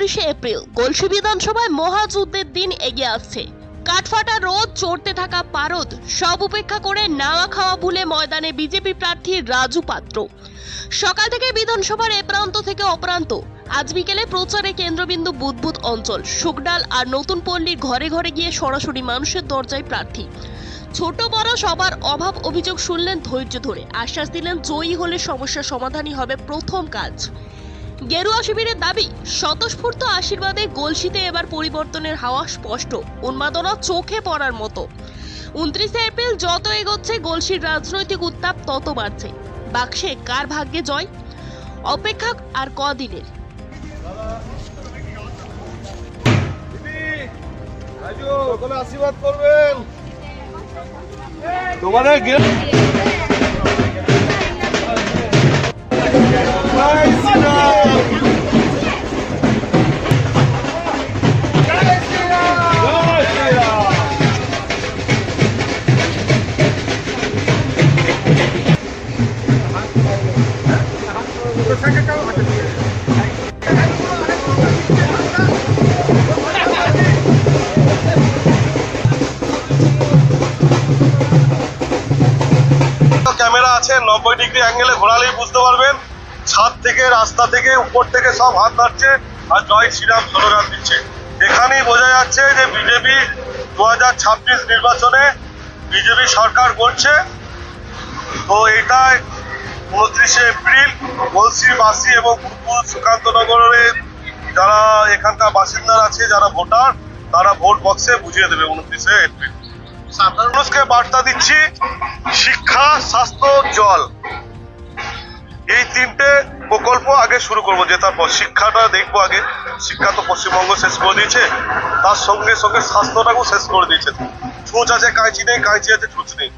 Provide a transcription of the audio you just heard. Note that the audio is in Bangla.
29শে এপ্রিল গলসি বিধানসভায় মহাযুদ্ধের দিন এগিয়ে আসছে। কাঠফাটা রোদ, চড়তে থাকা পারদ সব উপেক্ষা করে নাওয়া খাওয়া ভুলে ময়দানে বিজেপি প্রার্থী রাজু পাত্র। সকাল থেকে বিধানসভার এ প্রান্ত থেকে অপ্রান্ত আজ বিকেলে প্রচারে কেন্দ্রবিন্দু বুদবুদ অঞ্চল, শুকডাল আর নতুন পল্লীর ঘরে ঘরে গিয়ে সরাসরি মানুষের দরজায় প্রার্থী। ছোট বড় সবার অভাব অভিযোগ শুনলেন ধৈর্য ধরে, আশ্বাস দিলেন জয়ী হলে সমস্যার সমাধানই হবে প্রথম কাজ। গেরুয়া শিবিরের দাবি, স্বতঃস্ফূর্ত আশীর্বাদে গলসিতে এবার পরিবর্তনের হাওয়া স্পষ্ট, উন্মাদনা চোখে পড়ার মতো। 29শে এপ্রিল যত এগোচ্ছে গলসির রাজনৈতিক উত্তাপ তত বাড়ছে। বাক্সে কার ভাগ্যে জয়, অপেক্ষা আর কদিনের। সকলে আশীর্বাদ করবেন। তোমাদের ক্যামেরা আছে, 90 ডিগ্রি অ্যাঙ্গেলে ঘোরালেই বুঝতে পারবেন। ছাদ থেকে, রাস্তা থেকে, উপর থেকে সব হাত নাড়ছে আর জয় শ্রীরাম স্লোগান দিচ্ছে। এখানেই বোঝা যাচ্ছে যে বিজেপি 2026 নির্বাচনে বিজেপি সরকার করছে। তো এটাই 29শে এপ্রিল গলসিবাসী এবং বুদবুদ সুকান্তনগরের যারা এখানকার বাসিন্দারা আছে, যারা ভোটার, তারা ভোট বক্সে বুঝিয়ে দেবে 29শে এপ্রিল। সাধারণ মানুষকে বার্তা দিচ্ছি, শিক্ষা, স্বাস্থ্য, জল, এই তিনটে প্রকল্প আগে শুরু করবো। জেতার পর শিক্ষাটা দেখবো আগে। শিক্ষা তো পশ্চিমবঙ্গ শেষ করে দিয়েছে, তার সঙ্গে সঙ্গে স্বাস্থ্যটাকেও শেষ করে দিয়েছে। ছুঁচ আছে কাঁচি নেই, কাঁচি আছে ছুঁচ নেই।